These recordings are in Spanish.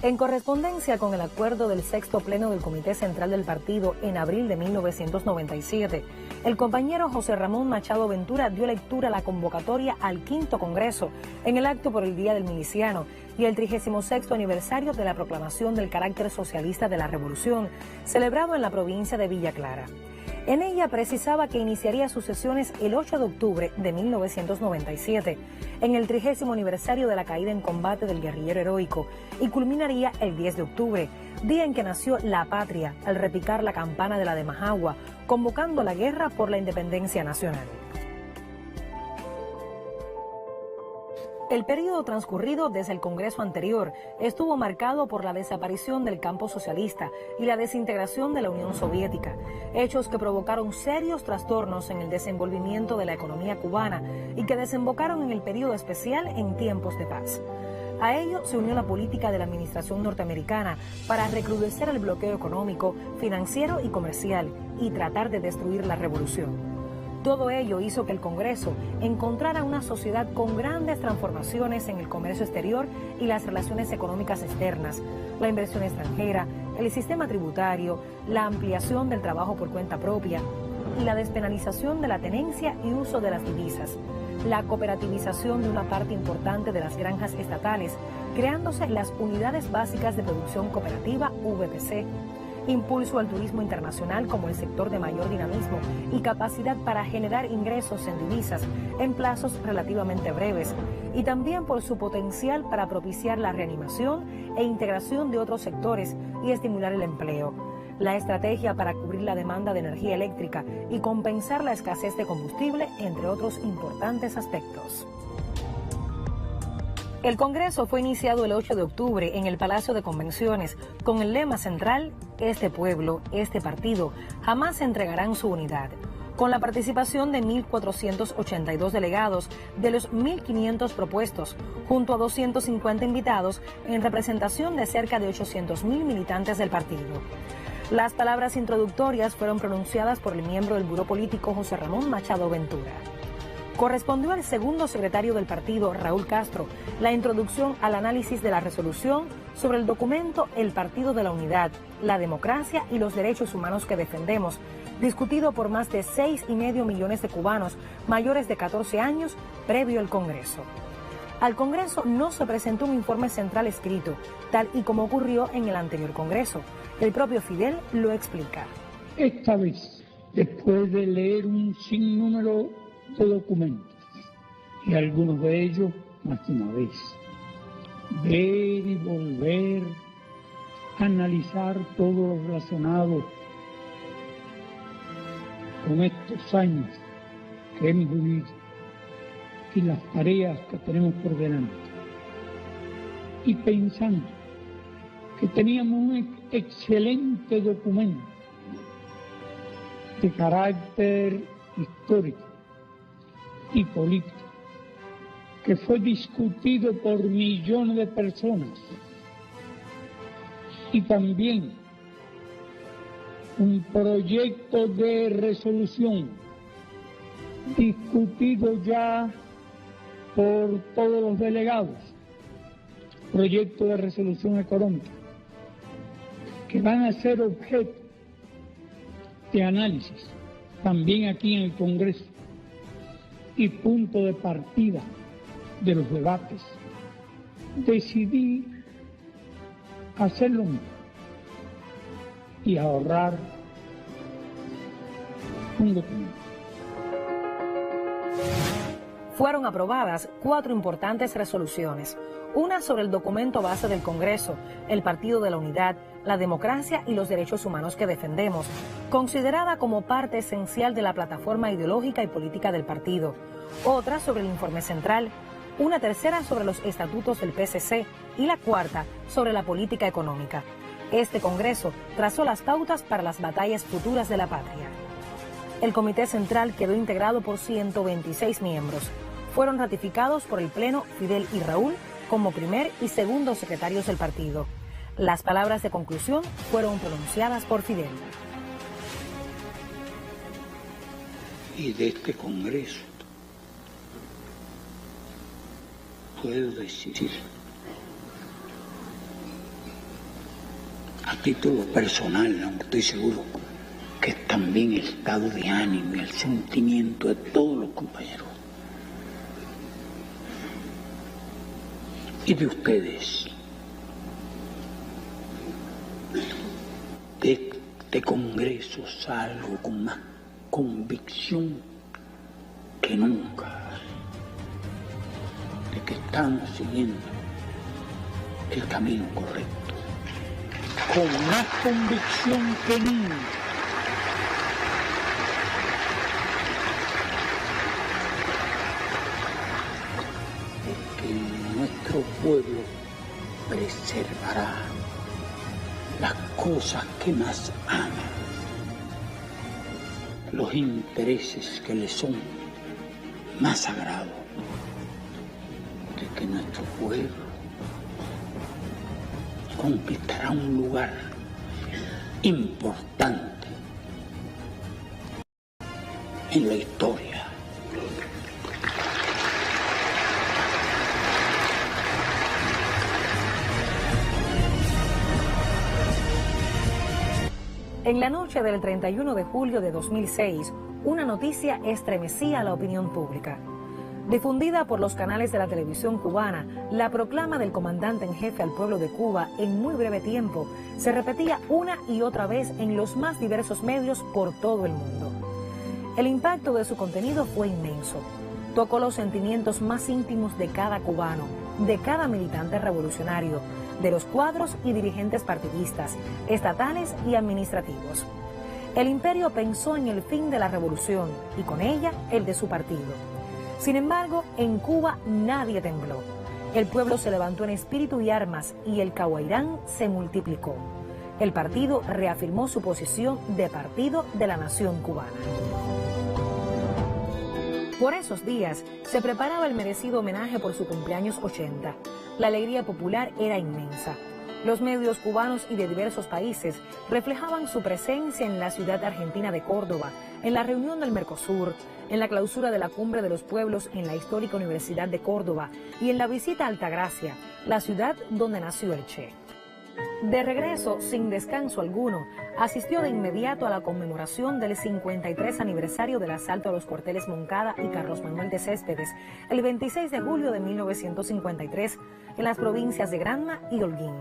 En correspondencia con el acuerdo del sexto pleno del Comité Central del Partido en abril de 1997, el compañero José Ramón Machado Ventura dio lectura a la convocatoria al quinto Congreso en el acto por el Día del Miliciano y el 36º aniversario de la proclamación del carácter socialista de la Revolución, celebrado en la provincia de Villa Clara. En ella precisaba que iniciaría sus sesiones el 8 de octubre de 1997, en el 30º aniversario de la caída en combate del guerrillero heroico, y culminaría el 10 de octubre, día en que nació la patria, al repicar la campana de la de Majagua, convocando la guerra por la independencia nacional. El periodo transcurrido desde el Congreso anterior estuvo marcado por la desaparición del campo socialista y la desintegración de la Unión Soviética, hechos que provocaron serios trastornos en el desenvolvimiento de la economía cubana y que desembocaron en el periodo especial en tiempos de paz. A ello se unió la política de la administración norteamericana para recrudecer el bloqueo económico, financiero y comercial y tratar de destruir la revolución. Todo ello hizo que el Congreso encontrara una sociedad con grandes transformaciones en el comercio exterior y las relaciones económicas externas, la inversión extranjera, el sistema tributario, la ampliación del trabajo por cuenta propia y la despenalización de la tenencia y uso de las divisas, la cooperativización de una parte importante de las granjas estatales, creándose las Unidades Básicas de Producción Cooperativa, UBPC, impulso al turismo internacional como el sector de mayor dinamismo y capacidad para generar ingresos en divisas en plazos relativamente breves, y también por su potencial para propiciar la reanimación e integración de otros sectores y estimular el empleo, la estrategia para cubrir la demanda de energía eléctrica y compensar la escasez de combustible, entre otros importantes aspectos. El Congreso fue iniciado el 8 de octubre en el Palacio de Convenciones con el lema central: este pueblo, este partido, jamás entregarán su unidad, con la participación de 1.482 delegados de los 1.500 propuestos, junto a 250 invitados en representación de cerca de 800.000 militantes del partido. Las palabras introductorias fueron pronunciadas por el miembro del Buró Político José Ramón Machado Ventura. Correspondió al segundo secretario del partido, Raúl Castro, la introducción al análisis de la resolución sobre el documento El Partido de la Unidad, la Democracia y los Derechos Humanos que Defendemos, discutido por más de 6,5 millones de cubanos mayores de 14 años previo al Congreso. Al Congreso no se presentó un informe central escrito, tal y como ocurrió en el anterior Congreso. El propio Fidel lo explica. Esta vez, después de leer un sinnúmero de documentos, y algunos de ellos más de una vez, ver y volver a analizar todo lo relacionado con estos años que hemos vivido y las tareas que tenemos por delante, y pensando que teníamos un excelente documento de carácter histórico y político, que fue discutido por millones de personas, y también un proyecto de resolución discutido ya por todos los delegados, proyecto de resolución económica, que van a ser objeto de análisis también aquí en el Congreso y punto de partida de los debates. Decidí hacerlo y ahorrar un documento. Fueron aprobadas 4 importantes resoluciones, una sobre el documento base del Congreso, el Partido de la Unidad, la democracia y los derechos humanos que defendemos, considerada como parte esencial de la plataforma ideológica y política del partido, otra sobre el informe central, una tercera sobre los estatutos del PCC y la cuarta sobre la política económica. Este Congreso trazó las pautas para las batallas futuras de la patria. El Comité Central quedó integrado por 126 miembros. Fueron ratificados por el Pleno Fidel y Raúl como primer y segundo secretarios del partido. Las palabras de conclusión fueron pronunciadas por Fidel. Y de este Congreso puedo decir título personal, aunque estoy seguro que es también el estado de ánimo y el sentimiento de todos los compañeros. Y de ustedes. De este Congreso salgo con más convicción que nunca de que estamos siguiendo el camino correcto. Con más convicción que nunca. Nuestro pueblo preservará las cosas que más ama, los intereses que le son más sagrados, de que nuestro pueblo conquistará un lugar importante en la historia. En la noche del 31 de julio de 2006, una noticia estremecía a la opinión pública. Difundida por los canales de la televisión cubana, la proclama del comandante en jefe al pueblo de Cuba en muy breve tiempo se repetía una y otra vez en los más diversos medios por todo el mundo. El impacto de su contenido fue inmenso. Tocó los sentimientos más íntimos de cada cubano, de cada militante revolucionario, de los cuadros y dirigentes partidistas, estatales y administrativos. El imperio pensó en el fin de la revolución y con ella el de su partido. Sin embargo, en Cuba nadie tembló. El pueblo se levantó en espíritu y armas y el cahuairán se multiplicó. El partido reafirmó su posición de partido de la nación cubana. Por esos días se preparaba el merecido homenaje por su cumpleaños 80. La alegría popular era inmensa. Los medios cubanos y de diversos países reflejaban su presencia en la ciudad argentina de Córdoba, en la reunión del Mercosur, en la clausura de la Cumbre de los Pueblos en la histórica Universidad de Córdoba y en la visita a Altagracia, la ciudad donde nació el Che. De regreso, sin descanso alguno, asistió de inmediato a la conmemoración del 53 aniversario del asalto a los cuarteles Moncada y Carlos Manuel de Céspedes, el 26 de julio de 1953, en las provincias de Granma y Holguín.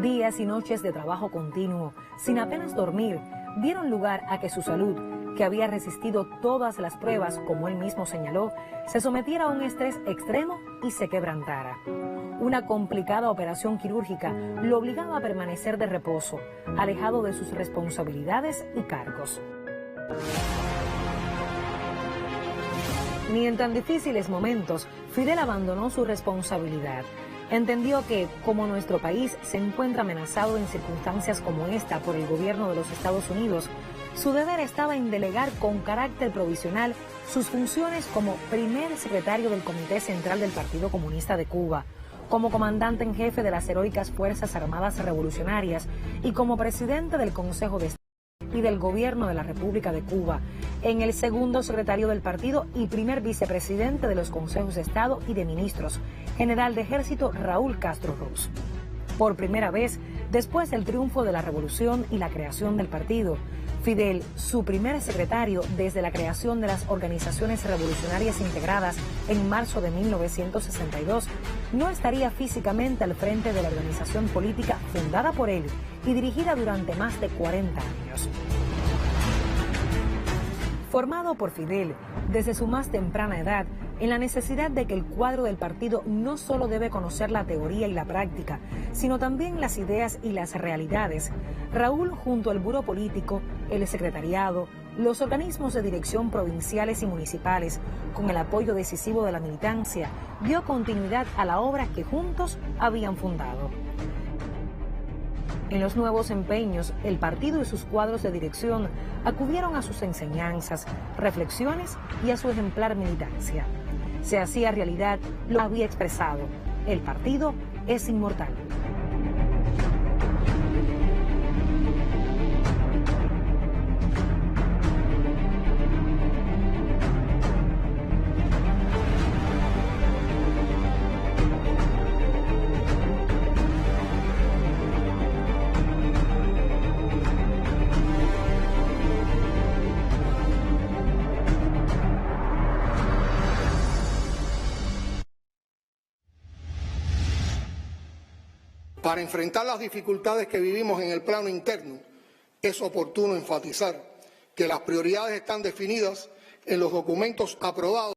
Días y noches de trabajo continuo, sin apenas dormir, dieron lugar a que su salud, que había resistido todas las pruebas, como él mismo señaló, se sometiera a un estrés extremo y se quebrantara. Una complicada operación quirúrgica lo obligaba a permanecer de reposo, alejado de sus responsabilidades y cargos. Ni en tan difíciles momentos, Fidel abandonó su responsabilidad. Entendió que, como nuestro país se encuentra amenazado en circunstancias como esta por el gobierno de los Estados Unidos, su deber estaba en delegar con carácter provisional sus funciones como primer secretario del Comité Central del Partido Comunista de Cuba, como comandante en jefe de las heroicas Fuerzas Armadas Revolucionarias y como presidente del Consejo de Estado y del Gobierno de la República de Cuba, en el segundo secretario del partido y primer vicepresidente de los Consejos de Estado y de Ministros, general de Ejército Raúl Castro Ruz. Por primera vez, después del triunfo de la revolución y la creación del partido, Fidel, su primer secretario desde la creación de las organizaciones revolucionarias integradas en marzo de 1962, no estaría físicamente al frente de la organización política fundada por él y dirigida durante más de 40 años. Formado por Fidel desde su más temprana edad en la necesidad de que el cuadro del partido no solo debe conocer la teoría y la práctica, sino también las ideas y las realidades, Raúl, junto al Buró Político, el Secretariado, los organismos de dirección provinciales y municipales, con el apoyo decisivo de la militancia, dio continuidad a la obra que juntos habían fundado. En los nuevos empeños, el partido y sus cuadros de dirección acudieron a sus enseñanzas, reflexiones y a su ejemplar militancia. Se hacía realidad lo que había expresado: el partido es inmortal. Para enfrentar las dificultades que vivimos en el plano interno, es oportuno enfatizar que las prioridades están definidas en los documentos aprobados